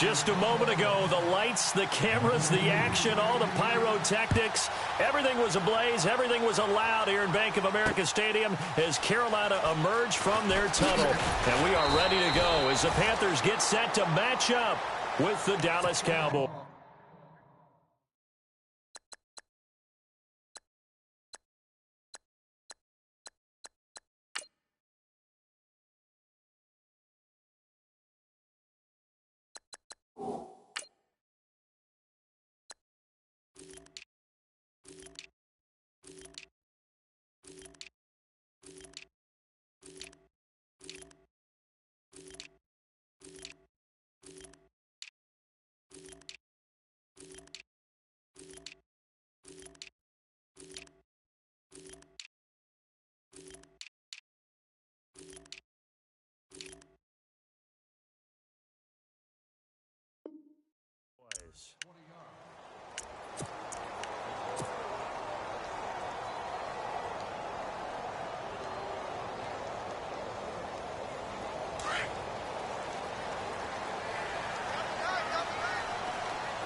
Just a moment ago, the lights, the cameras, the action, all the pyrotechnics, everything was ablaze, everything was allowed here in Bank of America Stadium as Carolina emerged from their tunnel. And we are ready to go as the Panthers get set to match up with the Dallas Cowboys.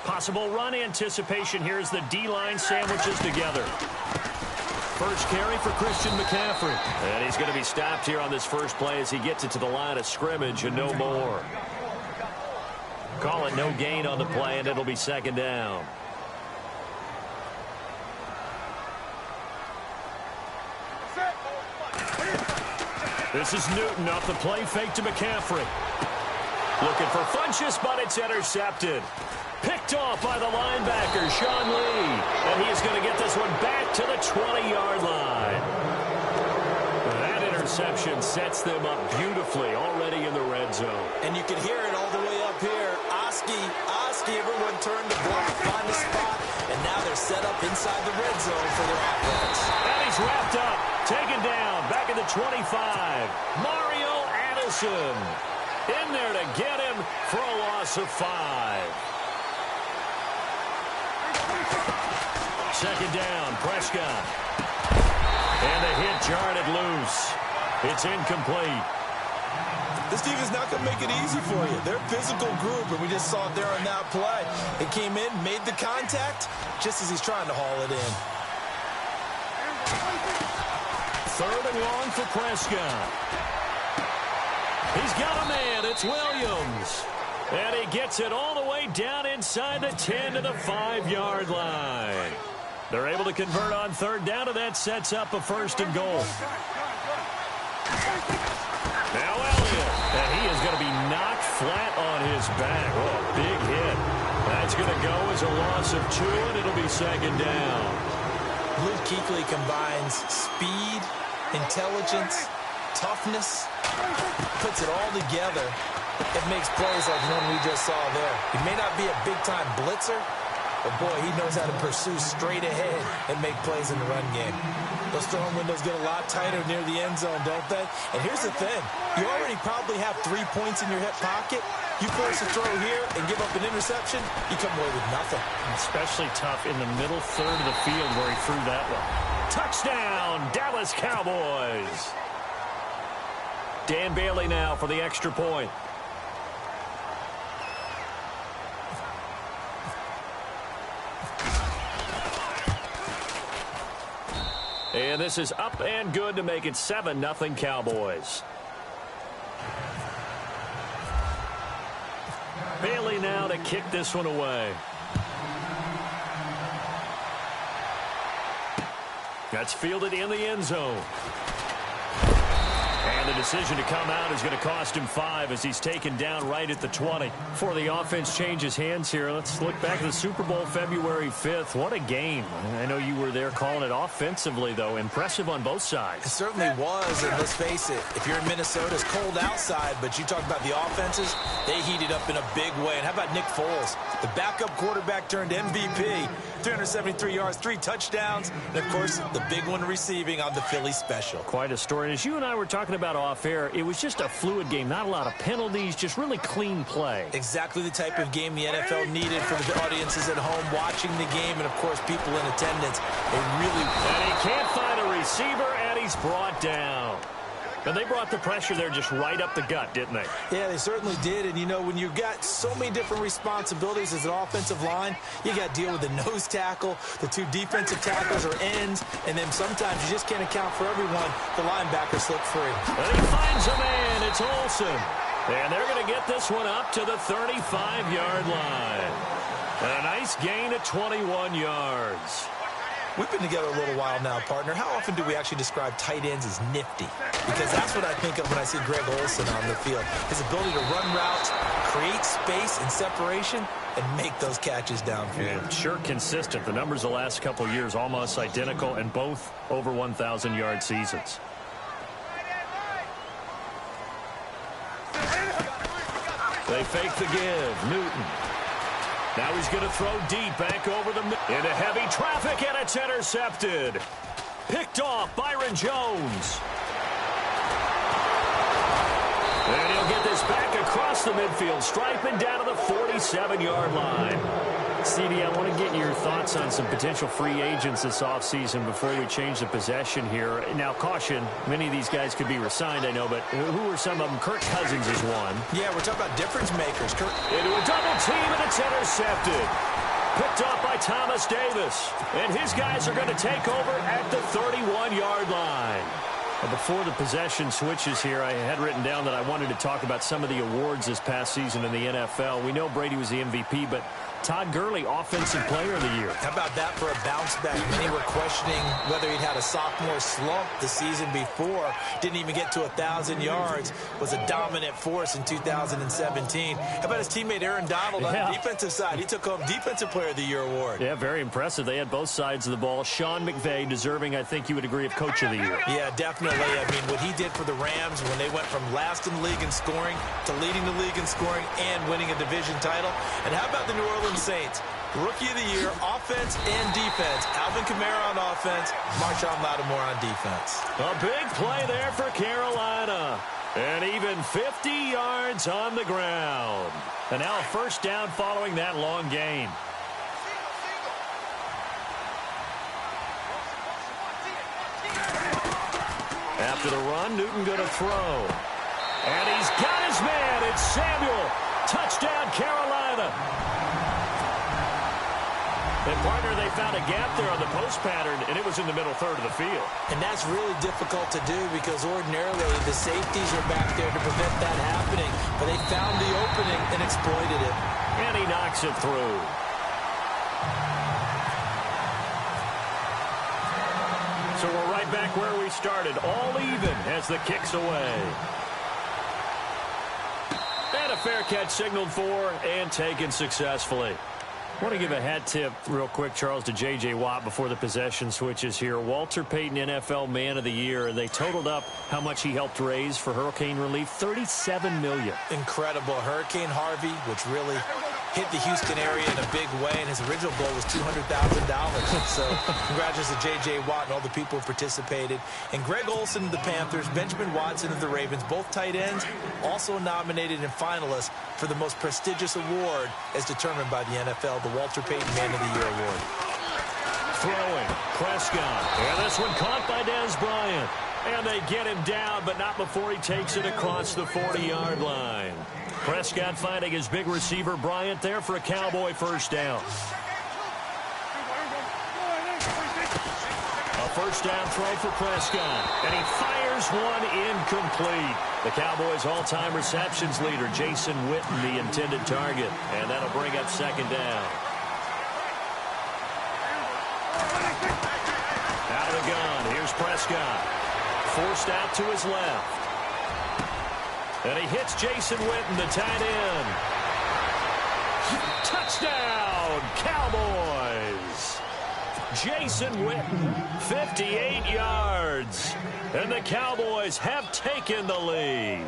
Possible run anticipation here as the D-line sandwiches together. First carry for Christian McCaffrey. And he's going to be stopped here on this first play as he gets it to the line of scrimmage and no more. Call it no gain on the play, and it'll be second down. This is Newton off the play fake to McCaffrey. Looking for Funchess, but it's intercepted. Picked off by the linebacker, Sean Lee. And he is going to get this one back to the 20-yard line. That interception sets them up beautifully already in the red zone. And you can hear it all the way up here. Oski, everyone turned the block, find a spot, and now they're set up inside the red zone for their offense. And he's wrapped up, taken down, back at the 25. Mario Addison in there to get him for a loss of 5. Second down, Prescott. And the hit jarred it loose. It's incomplete. This team is not going to make it easy for you. They're a physical group, and we just saw it there on that play. It came in, made the contact, just as he's trying to haul it in. Third and long for Prescott. He's got a man. It's Williams. And he gets it all the way down inside the 10 to the 5-yard line. They're able to convert on third down, and that sets up a first and goal. Now Elliott. And he is going to be knocked flat on his back. Oh, a big hit. That's going to go as a loss of 2, and it'll be second down. Luke Kuechly combines speed, intelligence, toughness, puts it all together. It makes plays like the one we just saw there. He may not be a big-time blitzer, but, boy, he knows how to pursue straight ahead and make plays in the run game. Those throwing windows get a lot tighter near the end zone, don't they? And here's the thing. You already probably have 3 points in your hip pocket. You force a throw here and give up an interception, you come away with nothing. Especially tough in the middle third of the field where he threw that one. Touchdown, Dallas Cowboys. Dan Bailey now for the extra point. And this is up and good to make it 7-0 Cowboys. Bailey now to kick this one away. That's fielded in the end zone. And the decision to come out is going to cost him 5 as he's taken down right at the 20. Before the offense changes hands here, let's look back at the Super Bowl February 5th. What a game. I know you were there calling it offensively, though. Impressive on both sides. It certainly was, and let's face it, if you're in Minnesota, it's cold outside, but you talk about the offenses, they heated up in a big way. And how about Nick Foles? The backup quarterback turned MVP, 373 yards, 3 touchdowns, and, of course, the big one receiving on the Philly special. Quite a story. And as you and I were talking about off air, it was just a fluid game, not a lot of penalties, just really clean play. Exactly the type of game the NFL needed for the audiences at home watching the game and, of course, people in attendance. They really... And he can't find a receiver, and he's brought down. And they brought the pressure there just right up the gut, didn't they? Yeah, they certainly did. And, you know, when you've got so many different responsibilities as an offensive line, you got to deal with the nose tackle, the 2 defensive tackles or ends, and then sometimes you just can't account for everyone. The linebacker slipped free. And he finds a man. It's Olsen. And they're going to get this one up to the 35-yard line. And a nice gain at 21 yards. We've been together a little while now, partner. How often do we actually describe tight ends as nifty? Because that's what I think of when I see Greg Olsen on the field. His ability to run routes, create space and separation, and make those catches downfield. Yeah, sure consistent. The numbers the last couple years almost identical, and both over 1,000-yard seasons. They fake the give. Newton. Now he's going to throw deep back over the middle. Into heavy traffic, and it's intercepted. Picked off Byron Jones. And he'll get this back across the midfield, striping down to the 47-yard line. CD, I want to get your thoughts on some potential free agents this offseason before we change the possession here. Now, caution, many of these guys could be resigned, I know, but who are some of them? Kirk Cousins is one. Yeah, we're talking about difference makers. Into a double team, and it's intercepted. Picked off by Thomas Davis. And his guys are going to take over at the 31-yard line. Before the possession switches here, I had written down that I wanted to talk about some of the awards this past season in the NFL. We know Brady was the MVP, but Todd Gurley, Offensive Player of the Year. How about that for a bounce back? Many were questioning whether he'd had a sophomore slump the season before. Didn't even get to 1,000 yards. Was a dominant force in 2017. How about his teammate Aaron Donald on the defensive side? He took home Defensive Player of the Year award. Yeah, very impressive. They had both sides of the ball. Sean McVay deserving, I think you would agree, of Coach of the Year. Yeah, definitely. I mean, what he did for the Rams when they went from last in the league in scoring to leading the league in scoring and winning a division title. And how about the New Orleans Saints? Rookie of the Year, offense and defense. Alvin Kamara on offense, Marshawn Lattimore on defense. A big play there for Carolina. And even 50 yards on the ground. And now a first down following that long gain. After the run, Newton going to throw. And he's got his man. It's Samuel. Touchdown, Carolina. And, partner, they found a gap there on the post pattern, and it was in the middle third of the field. And that's really difficult to do because ordinarily the safeties are back there to prevent that happening. But they found the opening and exploited it. And he knocks it through. So we're right back where we started, all even as the kick's away. And a fair catch signaled for and taken successfully. I want to give a hat tip real quick, Charles, to J.J. Watt before the possession switches here. Walter Payton, NFL Man of the Year. They totaled up how much he helped raise for hurricane relief, $37 million. Incredible. Hurricane Harvey, which really hit the Houston area in a big way, and his original goal was $200,000. So congratulations to J.J. Watt and all the people who participated. And Greg Olsen of the Panthers, Benjamin Watson of the Ravens, both tight ends, also nominated and finalists for the most prestigious award as determined by the NFL, the Walter Payton Man of the Year Award. Throwing, Prescott. And this one caught by Dez Bryant. And they get him down, but not before he takes it across the 40-yard line. Prescott finding his big receiver, Bryant, there for a Cowboy first down. A first down throw for Prescott. And he fires one incomplete. The Cowboys' all-time receptions leader, Jason Witten, the intended target. And that'll bring up second down. Out of the gun, here's Prescott. Forced out to his left. And he hits Jason Witten, the tight end. Touchdown, Cowboys. Jason Witten, 58 yards. And the Cowboys have taken the lead.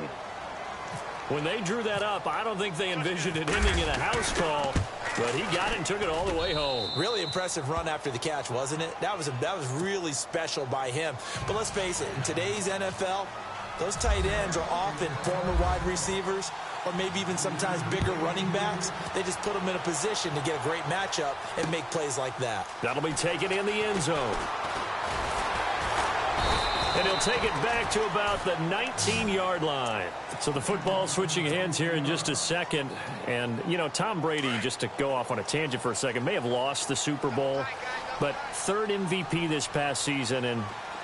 When they drew that up, I don't think they envisioned it ending in a house call. But he got it and took it all the way home. Really impressive run after the catch, wasn't it? That was really special by him. But let's face it, in today's NFL, those tight ends are often former wide receivers or maybe even sometimes bigger running backs. They just put them in a position to get a great matchup and make plays like that. That'll be taken in the end zone. And he'll take it back to about the 19-yard line. So the football switching hands here in just a second. And, you know, Tom Brady, just to go off on a tangent for a second, may have lost the Super Bowl. But third MVP this past season, and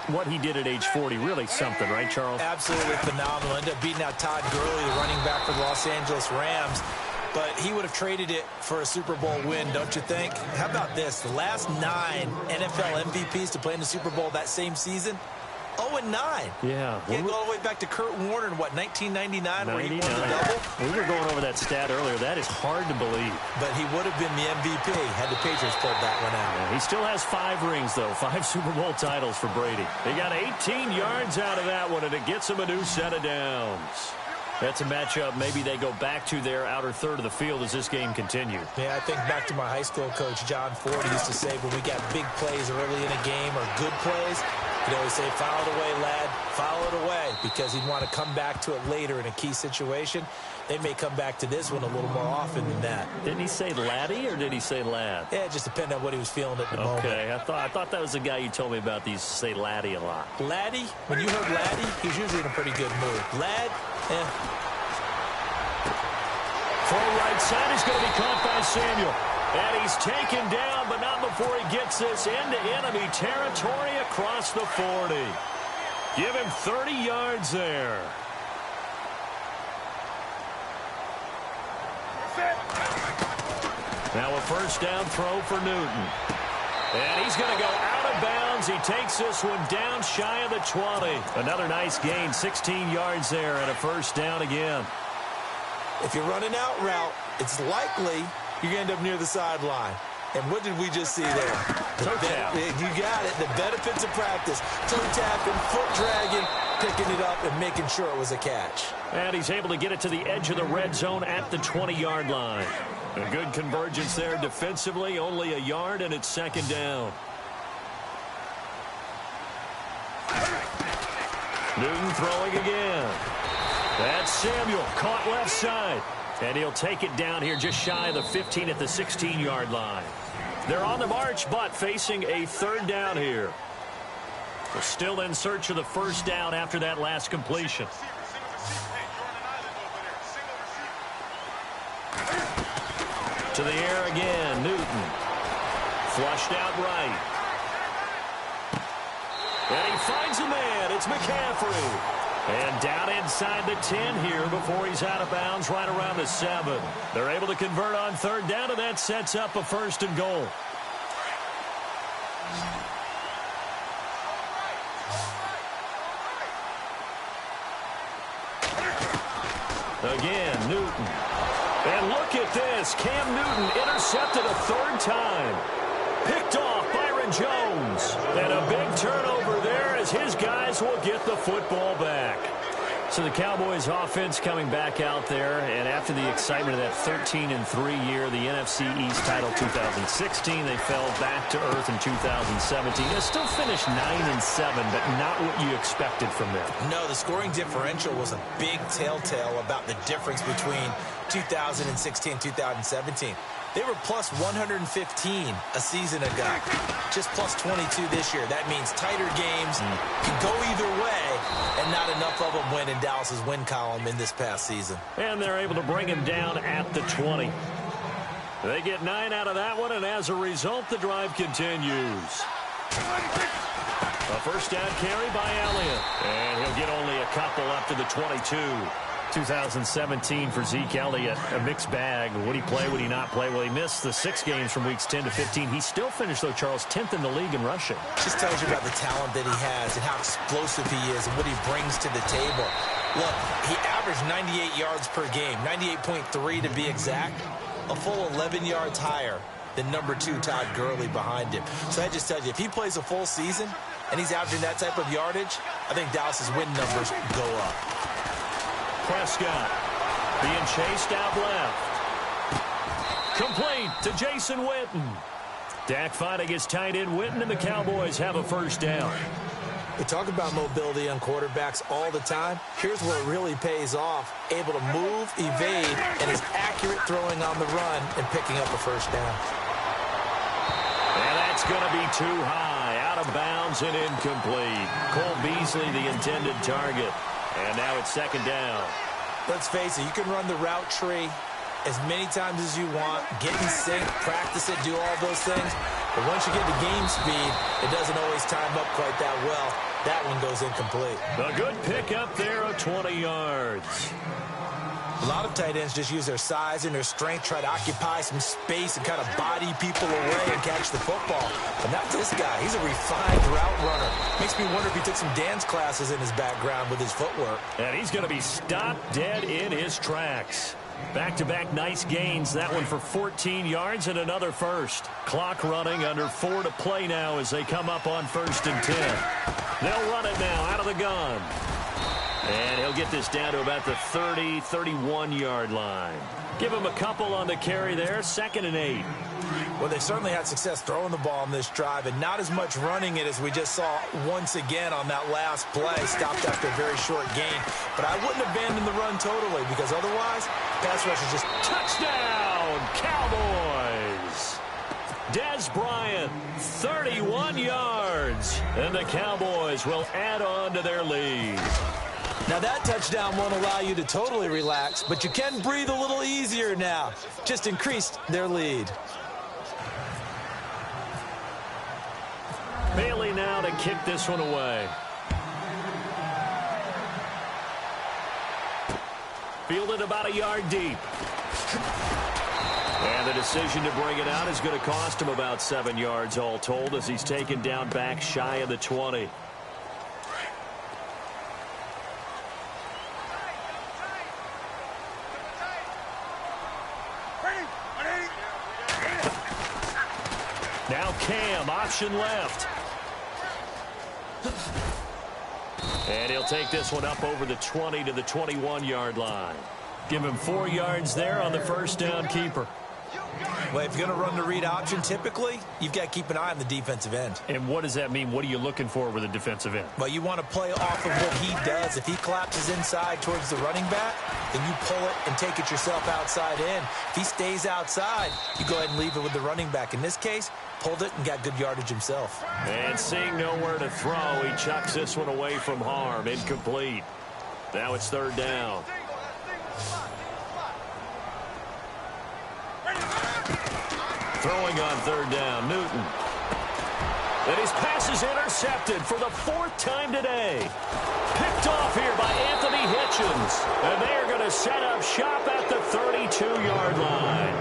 what he did at age 40, really something, right, Charles? Absolutely phenomenal. Ended up beating out Todd Gurley, the running back for the Los Angeles Rams. But he would have traded it for a Super Bowl win, don't you think? How about this? The last 9 NFL MVPs to play in the Super Bowl that same season, 0-9. Yeah. You go all the way back to Kurt Warner in, what, 1999, where he won the double? We were going over that stat earlier. That is hard to believe. But he would have been the MVP had the Patriots pulled that one out. Yeah, he still has 5 rings, though. 5 Super Bowl titles for Brady. He got 18 yards out of that one, and it gets him a new set of downs. That's a matchup maybe they go back to their outer third of the field as this game continues. Yeah, I think back to my high school coach, John Ford, used to say when we got big plays early in a game or good plays, he'd always say, foul it away, lad, foul it away, because he'd want to come back to it later in a key situation. They may come back to this one a little more often than that. Didn't he say laddie or did he say lad? Yeah, it just depended on what he was feeling at the moment. Okay, I thought that was the guy you told me about. These say laddie a lot. Laddie, when you heard laddie, he's usually in a pretty good mood. Lad, Full right side is going to be caught by Samuel. And he's taken down, but not before he gets this into enemy territory across the 40. Give him 30 yards there. Now a first down throw for Newton. And he's going to go out of bounds. He takes this one down shy of the 20. Another nice gain, 16 yards there, and a first down again. If you're running out route, it's likely you're going to end up near the sideline. And what did we just see there? Toe tap. You got it. The benefits of practice. Toe tapping, foot dragging, picking it up, and making sure it was a catch. And he's able to get it to the edge of the red zone at the 20-yard line. A good convergence there defensively, only a yard, and it's second down. Newton throwing again. That's Samuel, caught left side. And he'll take it down here just shy of the 15 at the 16-yard line. They're on the march, but facing a third down here. We're still in search of the first down after that last completion. To the air again, Newton. Flushed out right. And he finds a man. It's McCaffrey. And down inside the 10 here before he's out of bounds right around the 7. They're able to convert on third down, and that sets up a first and goal. Again, Newton. And look at this. Cam Newton intercepted a third time. Picked off Byron Jones. And a big turnover there as his guys will get the football back. So the Cowboys offense coming back out there, and after the excitement of that 13-3 year, the NFC East title 2016, they fell back to earth in 2017. They still finished 9-7, but not what you expected from them. No, the scoring differential was a big telltale about the difference between 2016 and 2017. They were plus 115 a season ago, just plus 22 this year. That means tighter games can go either way, and not enough of them win in Dallas's win column in this past season. And they're able to bring him down at the 20. They get 9 out of that one, and as a result, the drive continues. A first down carry by Elliott, and he'll get only a couple up to the 22. 2017 for Zeke Elliott, a mixed bag. Would he play, would he not play? Well, he missed the 6 games from weeks 10 to 15. He still finished, though, Charles, 10th in the league in rushing. Just tells you about the talent that he has and how explosive he is and what he brings to the table. Look, he averaged 98 yards per game, 98.3 to be exact, a full 11 yards higher than number 2 Todd Gurley behind him. So that just tells you, if he plays a full season and he's averaging that type of yardage, I think Dallas's win numbers go up. Prescott being chased out left. Complete to Jason Witten. Dak finding his tight end Witten, and the Cowboys have a first down. We talk about mobility on quarterbacks all the time. Here's where it really pays off. Able to move, evade, and is accurate throwing on the run and picking up a first down. And that's going to be too high, out of bounds and incomplete. Cole Beasley, the intended target. And now it's second down. Let's face it, you can run the route tree as many times as you want, get in sync, practice it, do all those things. But once you get to game speed, it doesn't always time up quite that well. That one goes incomplete. A good pickup there of 20 yards. A lot of tight ends just use their size and their strength, try to occupy some space and kind of body people away and catch the football. But not this guy. He's a refined route runner. Makes me wonder if he took some dance classes in his background with his footwork. And he's going to be stopped dead in his tracks. Back-to-back nice gains. That one for 14 yards and another first. Clock running, under 4 to play now as they come up on 1st and 10. They'll run it now out of the gun. And he'll get this down to about the 30, 31-yard line. Give him a couple on the carry there, 2nd and 8. Well, they certainly had success throwing the ball on this drive, and not as much running it as we just saw once again on that last play, stopped after a very short gain. But I wouldn't abandon the run totally, because otherwise, pass rush is just... Touchdown, Cowboys! Dez Bryant, 31 yards. And the Cowboys will add on to their lead. Now, that touchdown won't allow you to totally relax, but you can breathe a little easier now. Just increased their lead. Bailey now to kick this one away. Fielded about a yard deep. And the decision to bring it out is going to cost him about 7 yards all told as he's taken down back shy of the 20. Now Cam, option left. And he'll take this one up over the 20 to the 21-yard line. Give him 4 yards there on the first down keeper. Well, if you're going to run the read option, typically, you've got to keep an eye on the defensive end. And what does that mean? What are you looking for with a defensive end? Well, you want to play off of what he does. If he collapses inside towards the running back, then you pull it and take it yourself outside in. If he stays outside, you go ahead and leave it with the running back. In this case, pulled it and got good yardage himself. And seeing nowhere to throw, he chucks this one away from harm. Incomplete. Now it's 3rd down. Throwing on 3rd down, Newton. And his pass is intercepted for the 4th time today. Picked off here by Anthony Hitchens. And they are going to set up shop at the 32-yard line.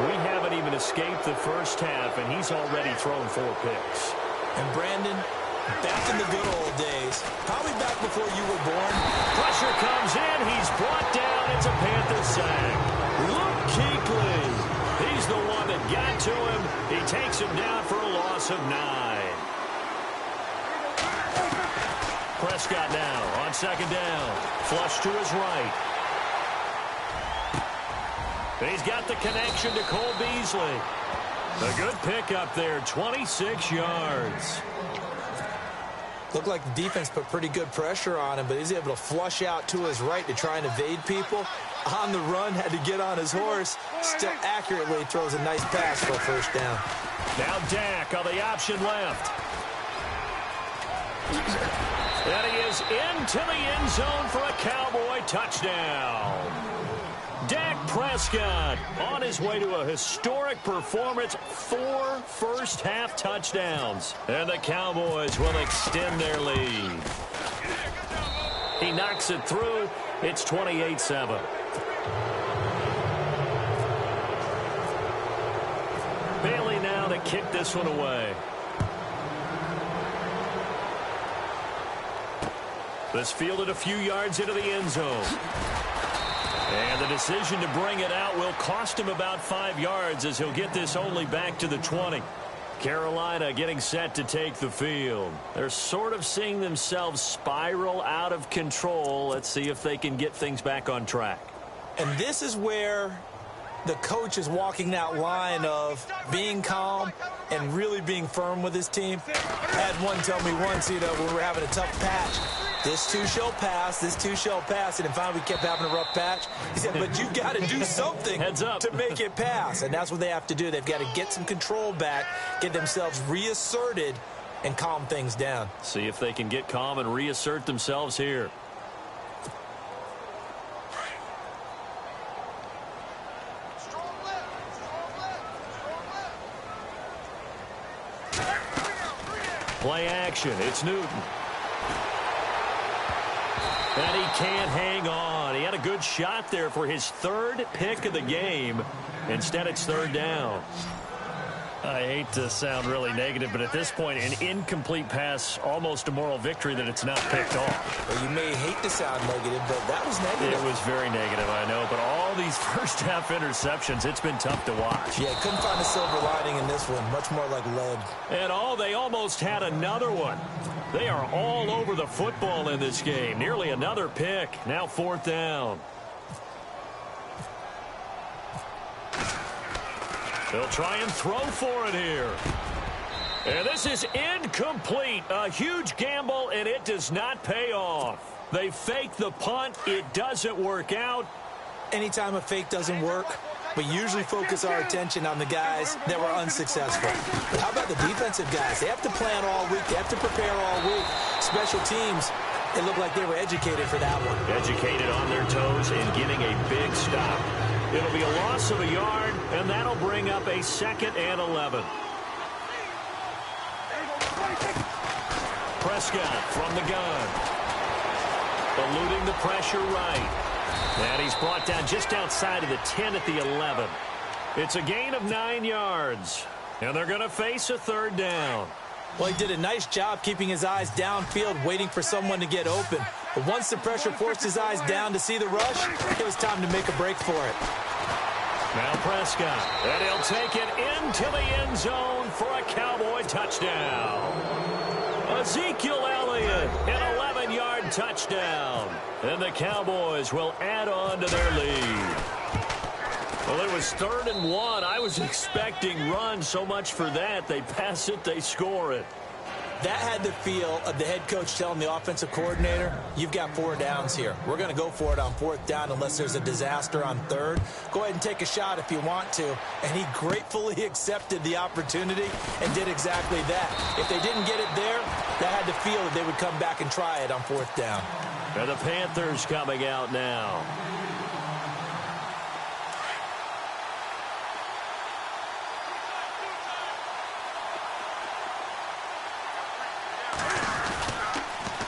We haven't even escaped the first half, and he's already thrown 4 picks. And Brandon, back in the good old days, probably back before you were born. Pressure comes in. He's brought down. It's a Panther sack. Luke Kuechly. He's the one that got to him. He takes him down for a loss of 9. Prescott now on 2nd down. Flush to his right. He's got the connection to Cole Beasley. A good pickup there, 26 yards. Looked like the defense put pretty good pressure on him, but he's able to flush out to his right to try and evade people. On the run, had to get on his horse. Still accurately throws a nice pass for a 1st down. Now Dak on the option left. And he is into the end zone for a Cowboy touchdown. Dak Prescott on his way to a historic performance, 4 first-half touchdowns. And the Cowboys will extend their lead. He knocks it through. It's 28-7. Bailey now to kick this one away. This fielded a few yards into the end zone. And the decision to bring it out will cost him about 5 yards as he'll get this only back to the 20. Carolina getting set to take the field. They're sort of seeing themselves spiral out of control. Let's see if they can get things back on track. And this is where the coach is walking that line of being calm and really being firm with his team. I had one tell me once, when we were having a tough patch, This too shall pass. This too shall pass. And then finally we kept having a rough patch. He said, but you've got to do something Heads up. to make it pass. And that's what they have to do. They've got to get some control back, get themselves reasserted, and calm things down. See if they can get calm and reassert themselves here. Play action. It's Newton. And he can't hang on. He had a good shot there for his third pick of the game. Instead, it's third down. I hate to sound really negative, but at this point, an incomplete pass, almost a moral victory that it's not picked off. Well, you may hate to sound negative, but that was negative. It was very negative, I know, but all these first-half interceptions, it's been tough to watch. Yeah, couldn't find a silver lining in this one. Much more like lead. And they almost had another one. They are all over the football in this game. Nearly another pick. Now fourth down. They'll try and throw for it here. And this is incomplete. A huge gamble, and it does not pay off. They fake the punt. It doesn't work out. Anytime a fake doesn't work, we usually focus our attention on the guys that were unsuccessful. But how about the defensive guys? They have to plan all week. They have to prepare all week. Special teams, it looked like they were educated for that one. Educated on their toes and getting a big stop. It'll be a loss of a yard, and that'll bring up a 2nd and 11. Prescott from the gun. Eluding the pressure right. And he's brought down just outside of the 10 at the 11. It's a gain of 9 yards. And they're going to face a third down. Well, he did a nice job keeping his eyes downfield, waiting for someone to get open. But once the pressure forced his eyes down to see the rush, it was time to make a break for it. Now Prescott, and he'll take it into the end zone for a Cowboy touchdown. Ezekiel Elliott, an 11-yard touchdown. And the Cowboys will add on to their lead. Well, it was 3rd and 1. I was expecting run, so much for that. They pass it, they score it. That had the feel of the head coach telling the offensive coordinator, you've got 4 downs here. We're going to go for it on 4th down unless there's a disaster on 3rd. Go ahead and take a shot if you want to. And he gratefully accepted the opportunity and did exactly that. If they didn't get it there, that had the feel that they would come back and try it on 4th down. And the Panthers coming out now.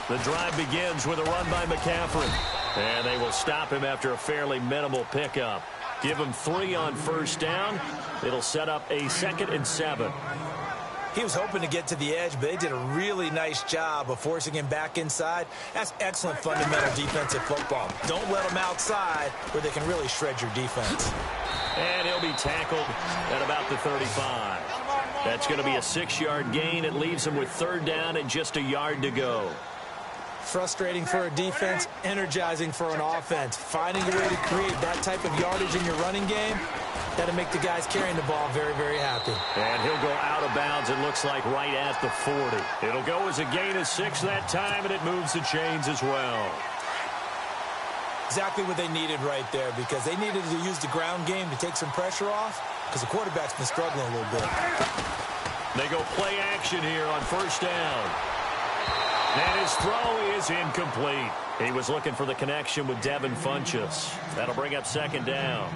The drive begins with a run by McCaffrey. And they will stop him after a fairly minimal pickup. Give him 3 on 1st down. It'll set up a 2nd and 7. He was hoping to get to the edge, but they did a really nice job of forcing him back inside. That's excellent fundamental defensive football. Don't let them outside where they can really shred your defense. And he'll be tackled at about the 35. That's going to be a 6-yard gain. It leaves him with 3rd down and just a yard to go. Frustrating for a defense, energizing for an offense. Finding a way to create that type of yardage in your running game, that'll make the guys carrying the ball very, very happy. And he'll go out of bounds, it looks like, right at the 40. It'll go as a gain of 6 that time, and it moves the chains as well. Exactly what they needed right there, because they needed to use the ground game to take some pressure off, because the quarterback's been struggling a little bit. They go play action here on 1st down. And his throw is incomplete. He was looking for the connection with Devin Funchess. That'll bring up 2nd down.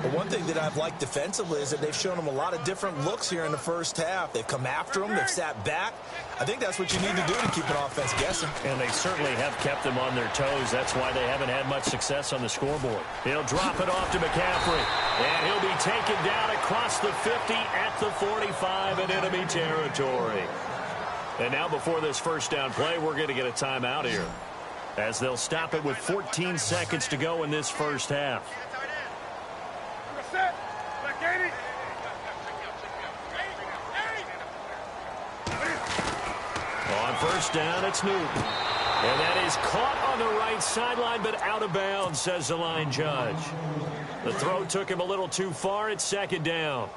Well, one thing that I've liked defensively is that they've shown him a lot of different looks here in the 1st half. They've come after him. They've sat back. I think that's what you need to do to keep an offense guessing. And they certainly have kept them on their toes. That's why they haven't had much success on the scoreboard. He'll drop it off to McCaffrey. And he'll be taken down across the 50 at the 45 in enemy territory. And now before this 1st down play, we're going to get a timeout here, as they'll stop it with 14 seconds to go in this 1st half. On 1st down, it's Newton. And that is caught on the right sideline, but out of bounds, says the line judge. The throw took him a little too far. It's 2nd down.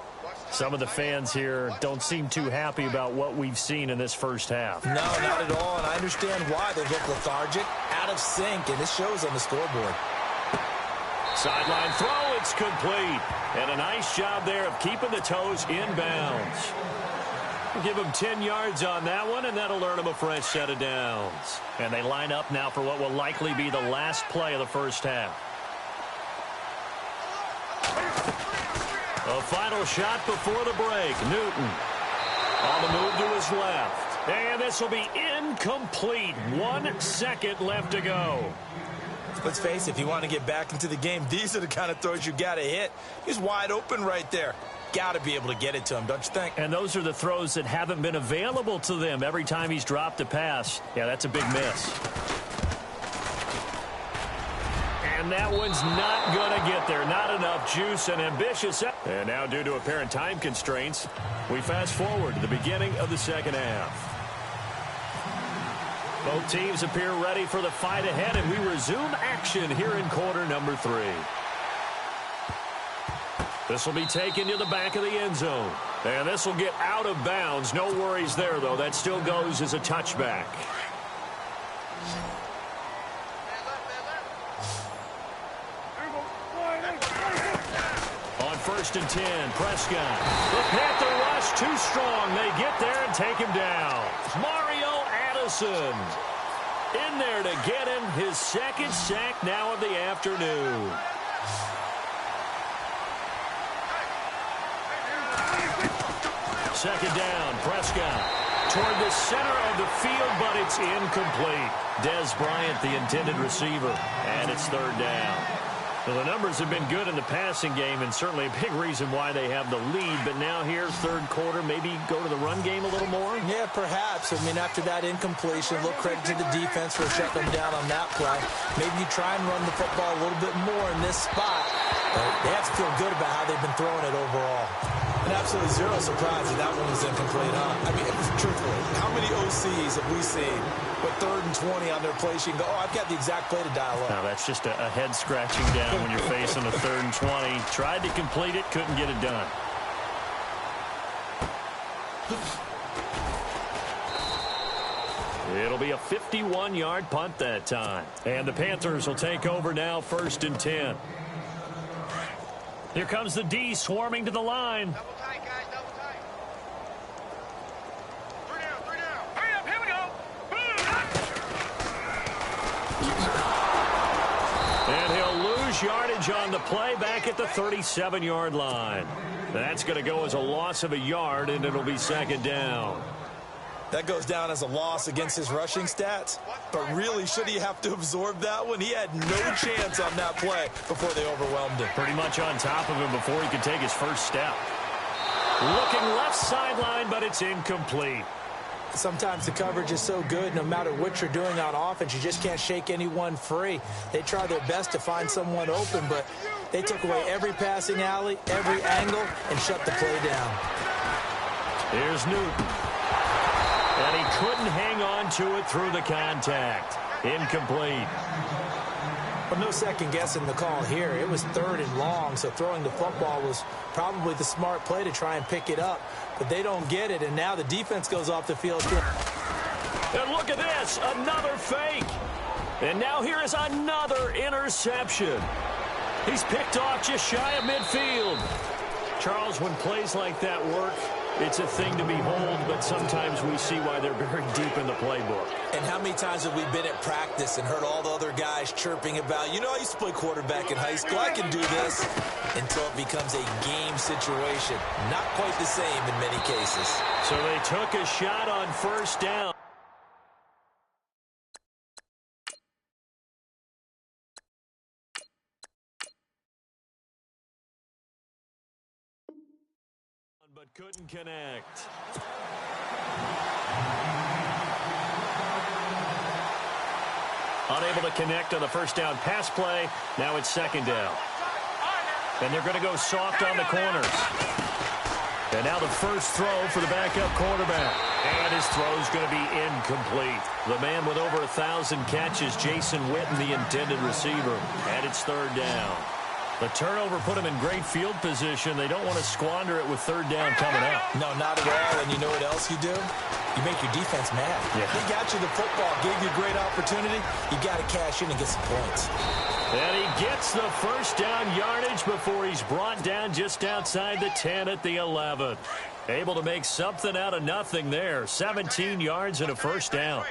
Some of the fans here don't seem too happy about what we've seen in this first half. No, not at all, and I understand why. They look lethargic, out of sync, and this shows on the scoreboard. Sideline throw, it's complete. And a nice job there of keeping the toes in bounds. We'll give them 10 yards on that one, and that'll earn them a fresh set of downs. And they line up now for what will likely be the last play of the first half. A final shot before the break. Newton on the move to his left. And this will be incomplete. 1 second left to go. Let's face it, if you want to get back into the game, these are the kind of throws you got to hit. He's wide open right there. Got to be able to get it to him, don't you think? And those are the throws that haven't been available to them every time he's dropped a pass. Yeah, that's a big miss. And that one's not going to get there. Not enough juice and ambitious. And now, due to apparent time constraints, we fast forward to the beginning of the second half. Both teams appear ready for the fight ahead, and we resume action here in quarter number 3. This will be taken to the back of the end zone. And this will get out of bounds. No worries there, though. That still goes as a touchback. On 1st and 10, Prescott. The Panther rush too strong. They get there and take him down. Mario Addison in there to get him his second sack now of the afternoon. Second down, Prescott toward the center of the field, but it's incomplete. Des Bryant, the intended receiver, and it's 3rd down. Well, the numbers have been good in the passing game, and certainly a big reason why they have the lead. But now here, 3rd quarter, maybe go to the run game a little more? Yeah, perhaps. I mean, after that incompletion, a little credit to the defense for shutting them down on that play. Maybe you try and run the football a little bit more in this spot. But they have to feel good about how they've been throwing it overall. And absolutely zero surprise that that one was incomplete, huh? I mean, truthfully, how many OCs have we seen with 3rd and 20 on their play sheet and go, oh, I've got the exact play to dial up? Now, that's just a head-scratching down when you're facing a 3rd and 20. Tried to complete it, couldn't get it done. It'll be a 51-yard punt that time. And the Panthers will take over now, 1st and 10. Here comes the D swarming to the line. Double tight, guys, double tight. 3 down, 3 down. Hurry up, here we go. And he'll lose yardage on the play back at the 37-yard line. That's going to go as a loss of a yard, and it'll be 2nd down. That goes down as a loss against his rushing stats. But really, should he have to absorb that one? He had no chance on that play before they overwhelmed him. Pretty much on top of him before he could take his first step. Looking left sideline, but it's incomplete. Sometimes the coverage is so good, no matter what you're doing on offense, you just can't shake anyone free. They try their best to find someone open, but they took away every passing alley, every angle, and shut the play down. Here's Newton. And he couldn't hang on to it through the contact. Incomplete. Well, no second guessing the call here. It was 3rd and long, so throwing the football was probably the smart play to try and pick it up. But they don't get it, and now the defense goes off the field. And look at this, another fake. And now here is another interception. He's picked off just shy of midfield. Charles, when plays like that work, it's a thing to behold, but sometimes we see why they're very deep in the playbook. And how many times have we been at practice and heard all the other guys chirping about, you know, I used to play quarterback in high school, I can do this, until it becomes a game situation. Not quite the same in many cases. So they took a shot on 1st down. But couldn't connect. Unable to connect on the 1st down pass play. Now it's 2nd down. And they're going to go soft on the corners. And now the first throw for the backup quarterback. And his throw's going to be incomplete. The man with over 1,000 catches, Jason Witten, the intended receiver. And it's 3rd down. The turnover put them in great field position. They don't want to squander it with third down coming up. No, not at all. And you know what else you do? You make your defense mad. Yeah. They got you the football, gave you a great opportunity. You got to cash in and get some points. And he gets the first down yardage before he's brought down just outside the 10 at the 11. Able to make something out of nothing there. 17 yards and a first down.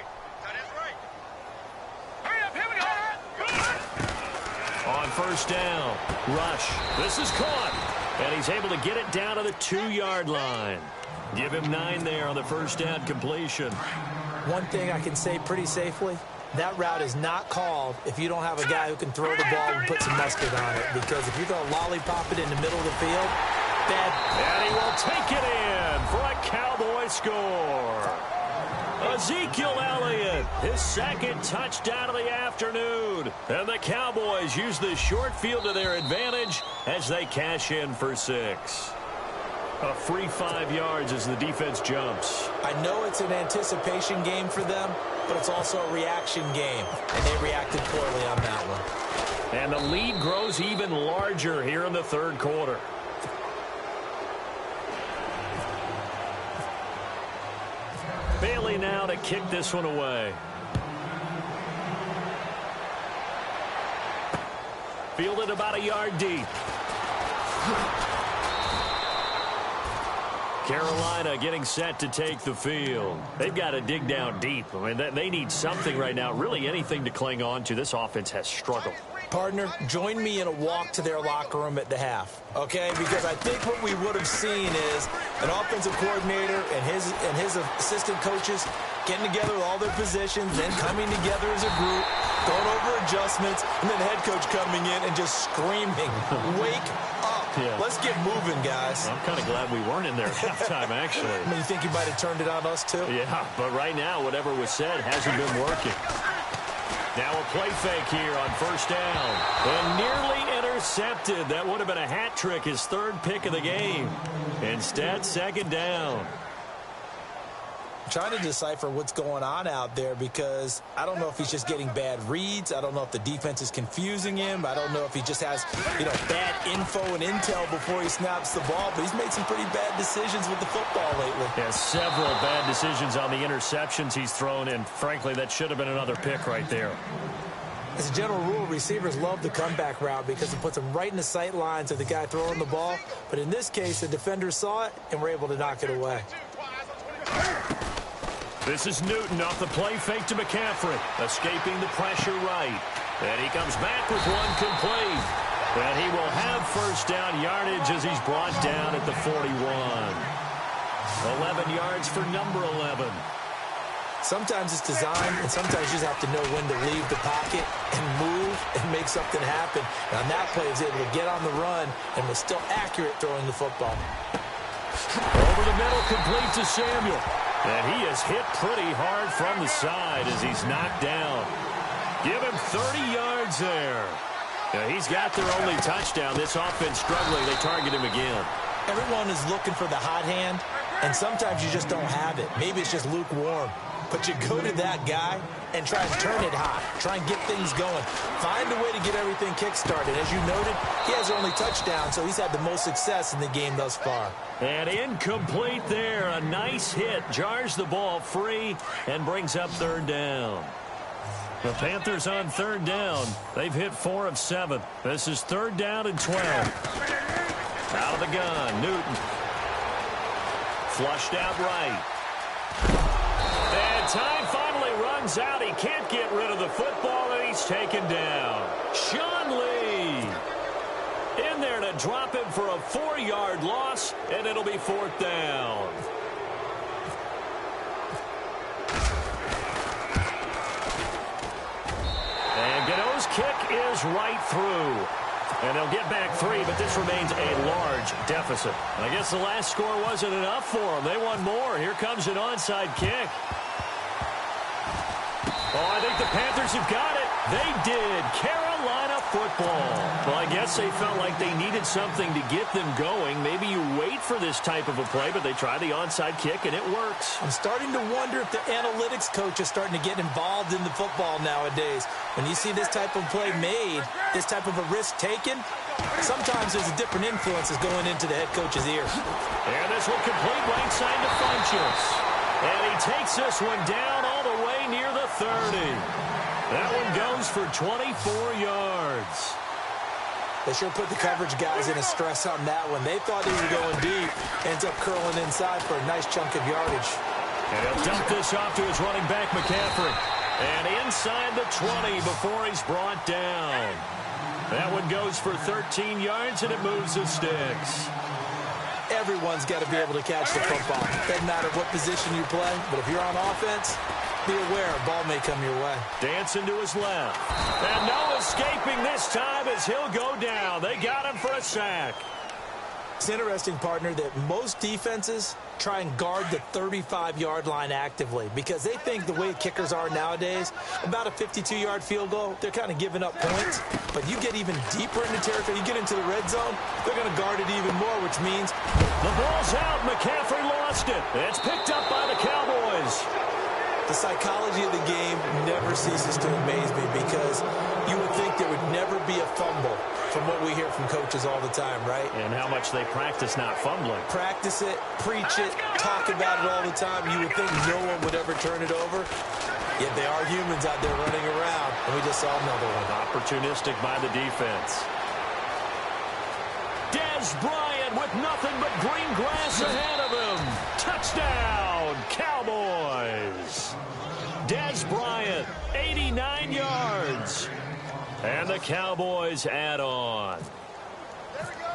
On first down, rush. This is caught. And he's able to get it down to the 2-yard line. Give him 9 there on the first down completion. One thing I can say pretty safely, that route is not called if you don't have a guy who can throw the ball and put some mustard on it. Because if you're going to lollipop it in the middle of the field, bad. And he will take it in for a Cowboy score. Ezekiel Elliott, his second touchdown of the afternoon. And the Cowboys use the short field to their advantage as they cash in for 6. A free 5 yards as the defense jumps. I know it's an anticipation game for them, but it's also a reaction game. And they reacted poorly on that one. And the lead grows even larger here in the third quarter. Bailey now to kick this one away. Fielded about a yard deep. Carolina getting set to take the field. They've got to dig down deep. I mean, they need something right now, really anything to cling on to. This offense has struggled. Partner, join me in a walk to their locker room at the half, okay? Because I think what we would have seen is an offensive coordinator and his assistant coaches getting together with all their positions, then coming together as a group, going over adjustments, and then the head coach coming in and just screaming, wake up. Yeah. Let's get moving, guys. I'm kind of glad we weren't in there at halftime, actually. I mean, you think you might have turned it on us, too? Yeah, but right now, whatever was said hasn't been working. Now a play fake here on first down. And nearly intercepted. That would have been a hat trick, his third pick of the game. Instead, second down. Trying to decipher what's going on out there because I don't know if he's just getting bad reads. I don't know if the defense is confusing him. I don't know if he just has, bad info and intel before he snaps the ball. But he's made some pretty bad decisions with the football lately. Yeah, several bad decisions on the interceptions he's thrown, and frankly, that should have been another pick right there. As a general rule, receivers love the comeback route because it puts them right in the sight lines of the guy throwing the ball. But in this case, the defender saw it and were able to knock it away. This is Newton off the play fake to McCaffrey, escaping the pressure right. And he comes back with one complete. And he will have first down yardage as he's brought down at the 41. 11 yards for number 11. Sometimes it's design, and sometimes you just have to know when to leave the pocket and move and make something happen. And on that play, he was able to get on the run and was still accurate throwing the football. Over the middle, complete to Samuel. And he is hit pretty hard from the side as he's knocked down. Give him 30 yards there. Yeah, he's got their only touchdown. This offense struggling. They target him again. Everyone is looking for the hot hand, and sometimes you just don't have it. Maybe it's just lukewarm. But you go to that guy and try and turn it hot. Try and get things going. Find a way to get everything kick-started. As you noted, he has only touchdown, so he's had the most success in the game thus far. And incomplete there. A nice hit. Jars the ball free and brings up third down. The Panthers on third down. They've hit 4 of 7. This is third down and 12. Out of the gun, Newton. Flushed out right. And time finally runs out. He can't get rid of the football, and he's taken down. Sean Lee in there to drop him for a 4-yard loss, and it'll be fourth down. And Gano's kick is right through. And they'll get back 3, but this remains a large deficit. I guess the last score wasn't enough for them. They want more. Here comes an onside kick. Oh, I think the Panthers have got it. They did. Carolina football. Well, I guess they felt like they needed something to get them going. Maybe you wait for this type of a play, but they try the onside kick, and it works. I'm starting to wonder if the analytics coach is starting to get involved in the football nowadays. When you see this type of play made, this type of a risk taken, sometimes there's a different influences going into the head coach's ears. And this will complete right side to Funchess. And he takes this one down all the way near the 30. That one goes for 24 yards. They sure put the coverage guys in a stress on that one. They thought they were going deep. Ends up curling inside for a nice chunk of yardage. And he'll dump this off to his running back, McCaffrey. And inside the 20 before he's brought down. That one goes for 13 yards, and it moves the sticks. Everyone's got to be able to catch the football. Doesn't matter what position you play, but if you're on offense, be aware a ball may come your way. Dancing to his left. And no escaping this time as he'll go down. They got him for a sack. It's interesting, partner, that most defenses try and guard the 35-yard line actively because they think the way kickers are nowadays, about a 52-yard field goal, they're kind of giving up points. But you get even deeper into territory, you get into the red zone, they're going to guard it even more, which means the ball's out. McCaffrey lost it. It's picked up by the Cowboys. The psychology of the game never ceases to amaze me because you would think there would never be a fumble from what we hear from coaches all the time, right? And how much they practice not fumbling. Practice it, preach it, talk about it all the time. You would think no one would ever turn it over. Yet they are humans out there running around, and we just saw another one. Opportunistic by the defense. Dez Bryant with nothing but green grass ahead of him. Touchdown, Cowboys. Dez Bryant, 89 yards. And the Cowboys add on.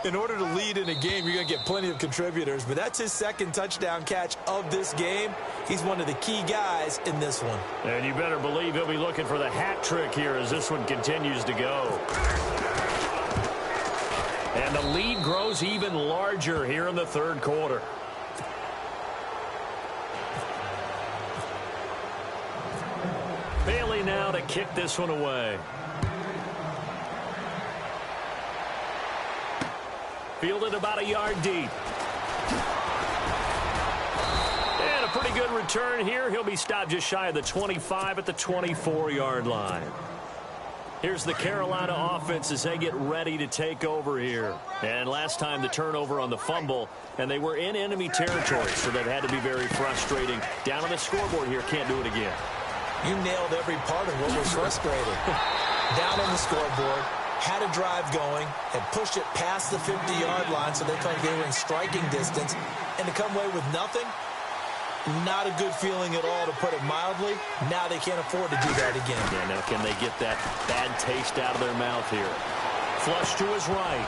In order to lead in a game, you're going to get plenty of contributors, but that's his second touchdown catch of this game. He's one of the key guys in this one. And you better believe he'll be looking for the hat trick here as this one continues to go. And the lead grows even larger here in the third quarter. Bailey now to kick this one away. Fielded about a yard deep. And a pretty good return here. He'll be stopped just shy of the 25 at the 24-yard line. Here's the Carolina offense as they get ready to take over here. And last time the turnover on the fumble, and they were in enemy territory, so that had to be very frustrating. Down on the scoreboard here, can't do it again. You nailed every part of what was frustrating. Down on the scoreboard, had a drive going, had pushed it past the 50-yard line, so they thought they were in striking distance, and to come away with nothing, not a good feeling at all, to put it mildly. Now they can't afford to do that again. Yeah, now can they get that bad taste out of their mouth here? Flush to his right.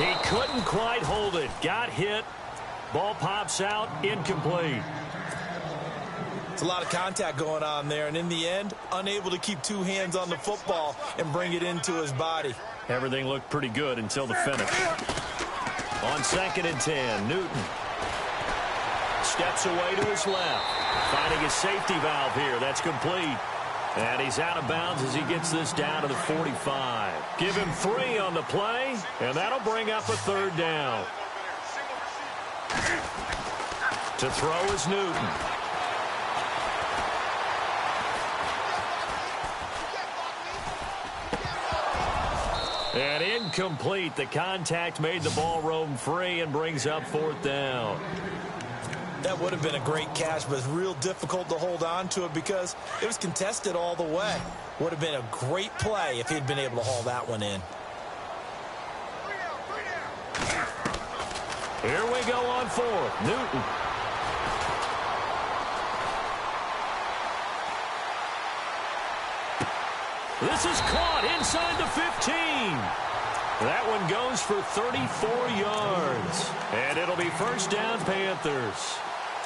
He couldn't quite hold it. Got hit. Ball pops out. Incomplete. It's a lot of contact going on there, and in the end, unable to keep two hands on the football and bring it into his body. Everything looked pretty good until the finish. On 2nd and 10, Newton steps away to his left, finding his safety valve here. That's complete. And he's out of bounds as he gets this down to the 45. Give him 3 on the play, and that'll bring up a 3rd down. To throw is Newton. And incomplete. The contact made the ball roam free and brings up 4th down. That would have been a great catch, but it's real difficult to hold on to it because it was contested all the way. Would have been a great play if he'd been able to haul that one in. Here we go on 4th. Newton. This is caught inside the 15. That one goes for 34 yards. And it'll be 1st down, Panthers.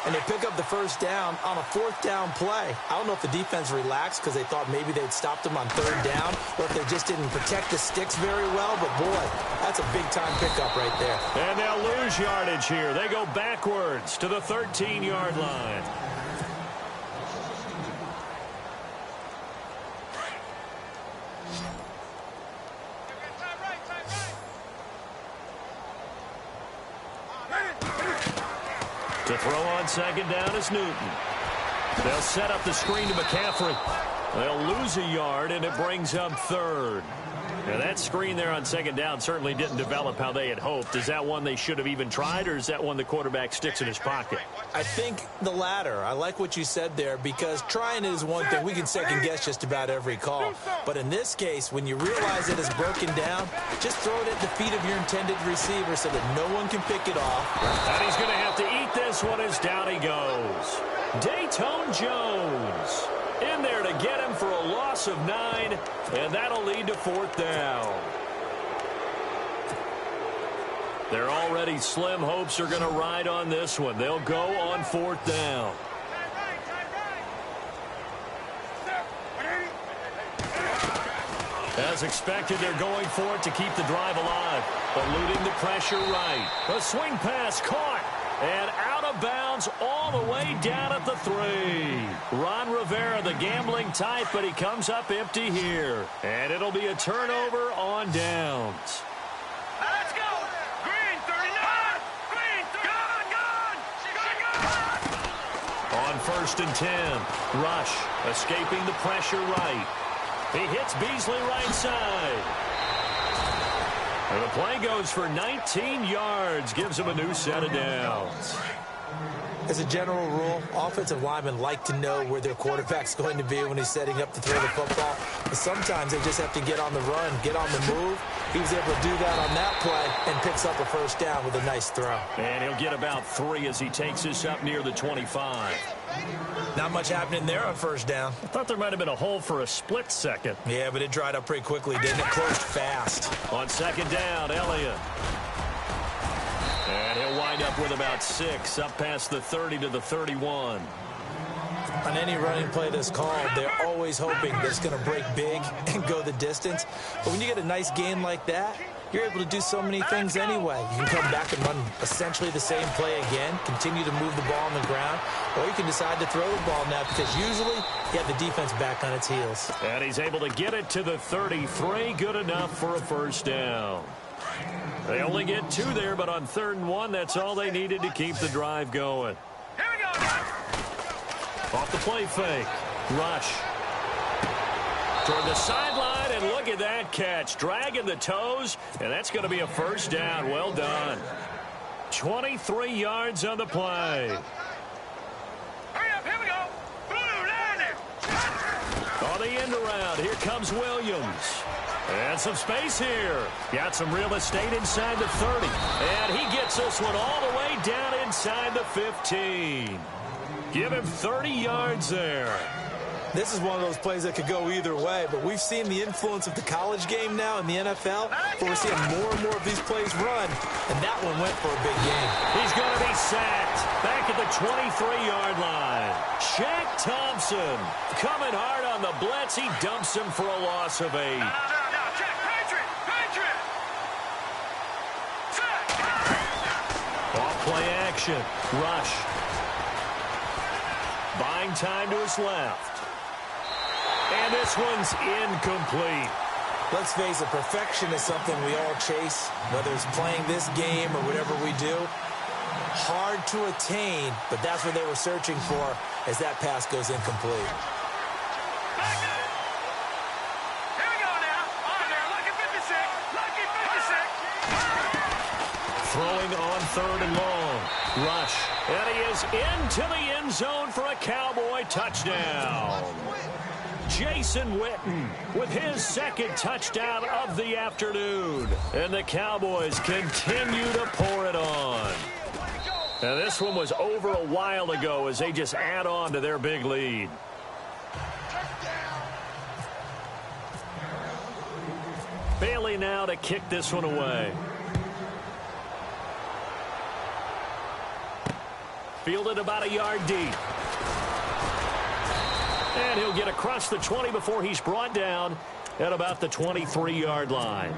And they pick up the 1st down on a 4th down play. I don't know if the defense relaxed because they thought maybe they'd stopped them on 3rd down, or if they just didn't protect the sticks very well. But, boy, that's a big-time pickup right there. And they'll lose yardage here. They go backwards to the 13-yard line. To throw on second down is Newton. They'll set up the screen to McCaffrey. They'll lose a yard, and it brings up third. Now, that screen there on second down certainly didn't develop how they had hoped. Is that one they should have even tried, or is that one the quarterback sticks in his pocket? I think the latter. I like what you said there, because trying it is one thing. We can second-guess just about every call. But in this case, when you realize it is broken down, just throw it at the feet of your intended receiver so that no one can pick it off. And he's going to have to eat this one as down he goes. Dayton Jones in there to get him for a loss of 9, and that'll lead to fourth down. Their already slim hopes are going to ride on this one. They'll go on fourth down. As expected, they're going for it to keep the drive alive. Eluding the pressure right. A swing pass caught. And out of bounds all the way down at the 3. Ron Rivera, the gambling type, but he comes up empty here. And it'll be a turnover on downs. Let's go. Green 39. Green 39. Gone. On first and 10, Rush escaping the pressure right. He hits Beasley right side. And the play goes for 19 yards, gives him a new set of downs. As a general rule, offensive linemen like to know where their quarterback's going to be when he's setting up to throw the football. But sometimes they just have to get on the run, get on the move. He was able to do that on that play and picks up a first down with a nice throw. And he'll get about 3 as he takes this up near the 25. Not much happening there on first down. I thought there might have been a hole for a split second. Yeah, but it dried up pretty quickly, didn't it? Closed fast. On second down, Elliott. And he'll wind up with about 6, up past the 30 to the 31. On any running play that's called, they're always hoping that it's going to break big and go the distance. But when you get a nice game like that, you're able to do so many things anyway. You can come back and run essentially the same play again, continue to move the ball on the ground, or you can decide to throw the ball now because usually you have the defense back on its heels. And he's able to get it to the 33, good enough for a first down. They only get 2 there, but on 3rd and 1, that's all they needed to keep the drive going. Here we go, guys. Off the play fake. Rush. Toward the sideline, and look at that catch. Dragging the toes, and that's going to be a first down. Well done. 23 yards on the play. Hurry up, here we go. Blue, down there. On the end around, here comes Williams. And some space here. Got some real estate inside the 30. And he gets this one all the way down inside the 15. Give him 30 yards there. This is one of those plays that could go either way, but we've seen the influence of the college game now in the NFL, where we're seeing more and more of these plays run, and that one went for a big gain. He's going to be sacked back at the 23-yard line. Shaq Thompson coming hard on the blitz. He dumps him for a loss of 8. No, check. Patriot. Patriot. Sack. Off play action. Rush. Buying time to his left. And this one's incomplete. Let's face it, perfection is something we all chase, whether it's playing this game or whatever we do. Hard to attain, but that's what they were searching for as that pass goes incomplete. Back at it. Here we go now. On there. Lucky 56. Lucky 56. Throwing on 3rd and long. Rush. And he is into the end zone for a Cowboy touchdown. Jason Witten with his 2nd touchdown of the afternoon. And the Cowboys continue to pour it on. Now, this one was over a while ago as they just add on to their big lead. Bailey now to kick this one away. Fielded about a yard deep. And he'll get across the 20 before he's brought down at about the 23-yard line.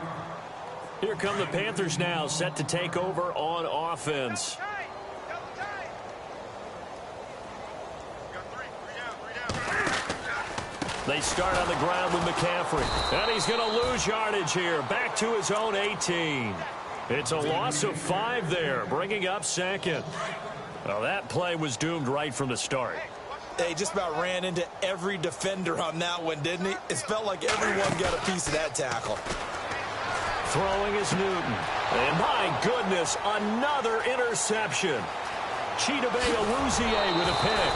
Here come the Panthers now, set to take over on offense. They start on the ground with McCaffrey. And he's going to lose yardage here, back to his own 18. It's a loss of 5 there, bringing up 2nd. Well, that play was doomed right from the start. They just about ran into every defender on that one, didn't he? It felt like everyone got a piece of that tackle. Throwing is Newton. And my goodness, another interception. Chidobe Awuzie with a pick.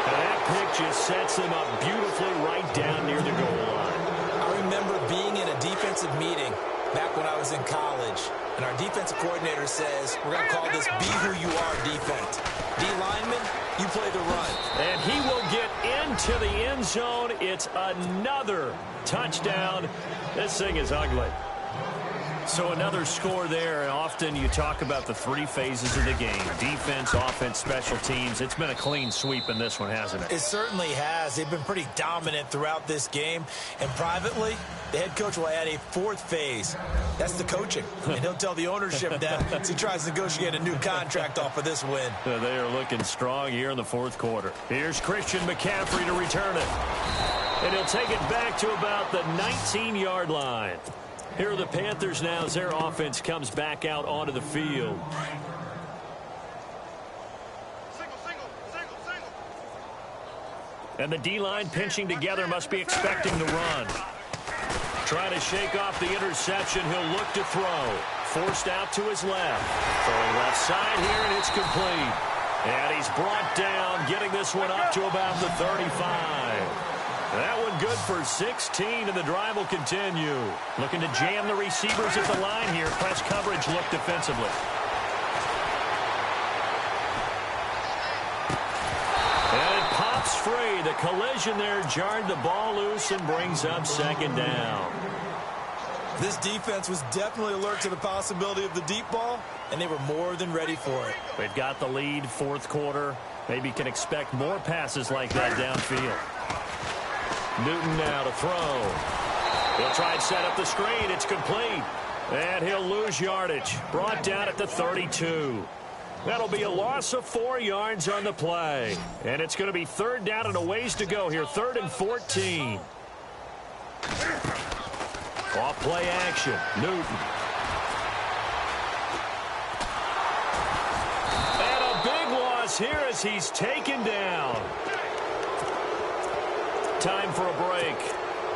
And that pick just sets him up beautifully right down near the goal line. I remember being in a defensive meeting back when I was in college, and our defensive coordinator says, we're going to call this Be Who You Are defense. D lineman, you play the run. And he will get into the end zone. It's another touchdown. This thing is ugly. So another score there. Often you talk about the three phases of the game: defense, offense, special teams. It's been a clean sweep in this one, hasn't it? It certainly has. They've been pretty dominant throughout this game. And privately, the head coach will add a fourth phase. That's the coaching. And he'll tell the ownership that as he tries to negotiate a new contract off of this win. They are looking strong here in the fourth quarter. Here's Christian McCaffrey to return it. And he'll take it back to about the 19-yard line. Here are the Panthers now as their offense comes back out onto the field. And the D-line pinching together, must be expecting the run. Trying to shake off the interception. He'll look to throw. Forced out to his left. Throwing left side here, and it's complete. And he's brought down, getting this one up to about the 35. That one good for 16, and the drive will continue. Looking to jam the receivers at the line here. Press coverage look defensively. And it pops free. The collision there jarred the ball loose and brings up second down. This defense was definitely alert to the possibility of the deep ball, and they were more than ready for it. They've got the lead, fourth quarter. Maybe can expect more passes like that downfield. Newton now to throw. He'll try and set up the screen. It's complete. And he'll lose yardage. Brought down at the 32. That'll be a loss of 4 yards on the play. And it's going to be third down and a ways to go here. 3rd and 14. Off play action. Newton. And a big loss here as he's taken down. Time for a break.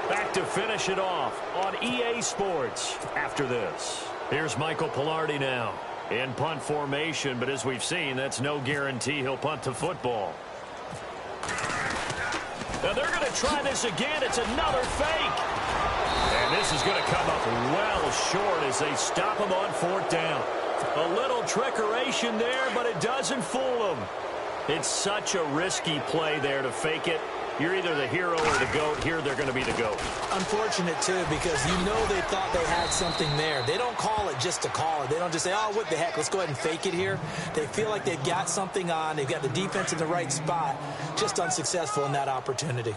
Back to finish it off on EA Sports after this. Here's Michael Pilardi now in punt formation, but as we've seen, that's no guarantee he'll punt the football. Now they're going to try this again. It's another fake. And this is going to come up well short as they stop him on 4th down. A little trickeration there, but it doesn't fool him. It's such a risky play there to fake it. You're either the hero or the GOAT. Here they're going to be the GOAT. Unfortunate, too, because you know they thought they had something there. They don't call it just to call it. They don't just say, oh, what the heck, let's go ahead and fake it here. They feel like they've got something on. They've got the defense in the right spot. Just unsuccessful in that opportunity.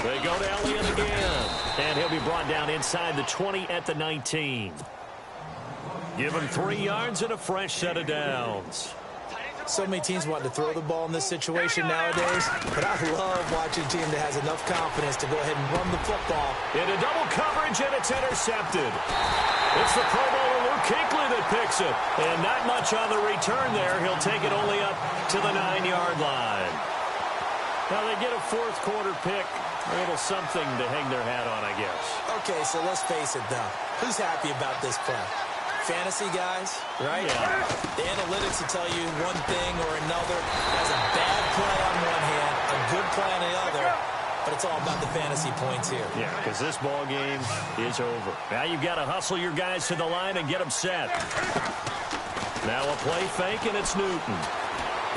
They go to Elliott again. And he'll be brought down inside the 20 at the 19. Give him 3 yards and a fresh set of downs. So many teams want to throw the ball in this situation nowadays, but I love watching a team that has enough confidence to go ahead and run the football. Into double coverage, and it's intercepted. It's the Pro Bowler Luke Kuechly that picks it. And not much on the return there. He'll take it only up to the 9-yard line. Now they get a fourth quarter pick. A little something to hang their hat on, I guess. Okay, so let's face it, though. Who's happy about this play? Fantasy guys, right? Yeah. The analytics will tell you one thing or another. Has a bad play on one hand, a good play on the other, but it's all about the fantasy points here. Yeah, because this ball game is over. Now you've got to hustle your guys to the line and get them set. Now a play fake, and it's Newton.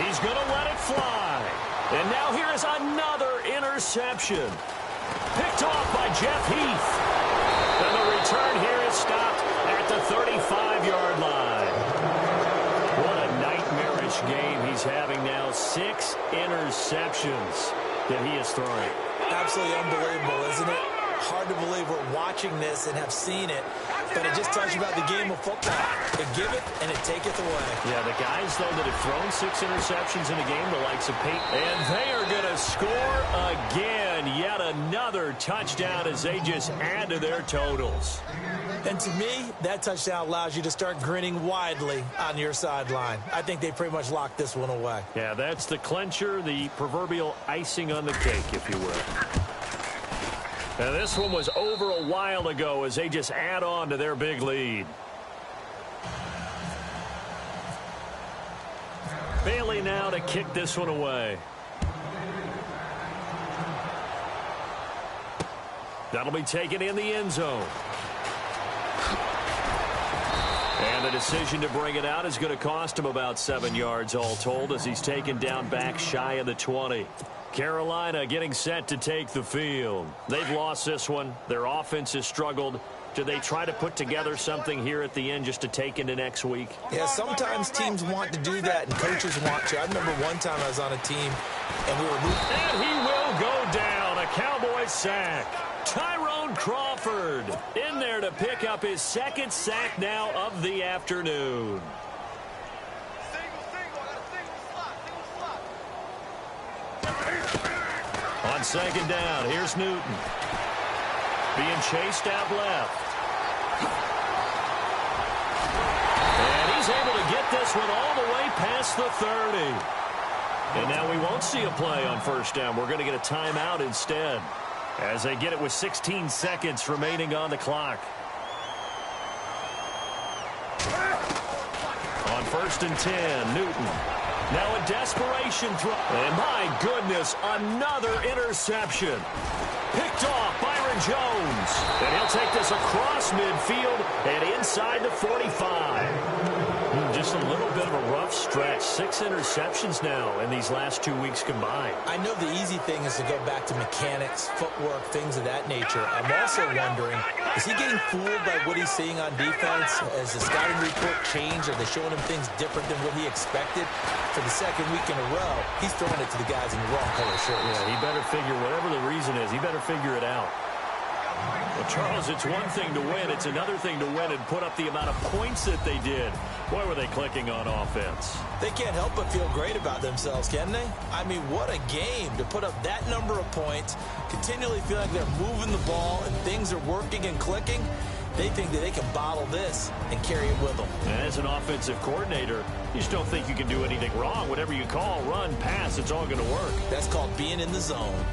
He's going to let it fly. And now here is another interception. Picked off by Jeff Heath. And the return here is stopped at the 35-yard line. What a nightmarish game he's having now. 6 interceptions that he is throwing. Absolutely unbelievable, isn't it? Hard to believe we're watching this and have seen it. But it just tells you about the game of football. It giveth and it taketh away. Yeah, the guys, though, that have thrown 6 interceptions in a game, the likes of Peyton. And they are going to score again. Yet another touchdown as they just add to their totals. And to me, that touchdown allows you to start grinning widely on your sideline. I think they pretty much locked this one away. Yeah, that's the clincher, the proverbial icing on the cake, if you will. Now, this one was over a while ago as they just add on to their big lead. Bailey now to kick this one away. That'll be taken in the end zone. And the decision to bring it out is going to cost him about 7 yards all told as he's taken down back shy of the 20. Carolina getting set to take the field. They've lost this one. Their offense has struggled. Do they try to put together something here at the end just to take into next week? Yeah, sometimes teams want to do that and coaches want to. I remember one time I was on a team and we were losing. And he will go down. A Cowboy sack. Tyrone Crawford in there to pick up his 2nd sack now of the afternoon. On 2nd down, here's Newton. Being chased out left. And he's able to get this one all the way past the 30. And now we won't see a play on 1st down. We're going to get a timeout instead, as they get it with 16 seconds remaining on the clock. On 1st and 10, Newton. Now a desperation throw. And my goodness, another interception. Picked off Byron Jones. And he'll take this across midfield and inside the 45. Just a little bit of a rough stretch. 6 interceptions now in these last 2 weeks combined. I know the easy thing is to go back to mechanics, footwork, things of that nature. I'm also wondering, is he getting fooled by what he's seeing on defense? Has the scouting report changed? Are they showing him things different than what he expected? For the 2nd week in a row, he's throwing it to the guys in the wrong color shirts. Yeah, he better figure, whatever the reason is, he better figure it out. Well, Charles, it's one thing to win. It's another thing to win and put up the amount of points that they did. Boy, were they clicking on offense. They can't help but feel great about themselves, can they? I mean, what a game to put up that number of points, continually feel like they're moving the ball and things are working and clicking. They think that they can bottle this and carry it with them. As an offensive coordinator, you just don't think you can do anything wrong. Whatever you call, run, pass, it's all going to work. That's called being in the zone.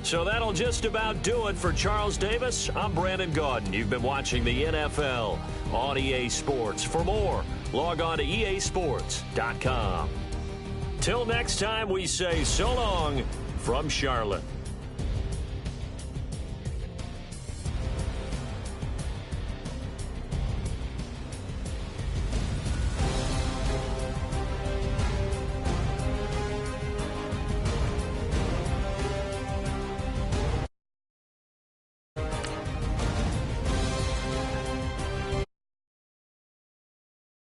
So that'll just about do it for Charles Davis. I'm Brandon Gaudin. You've been watching the NFL on EA Sports. For more, log on to easports.com. Till next time, we say so long from Charlotte.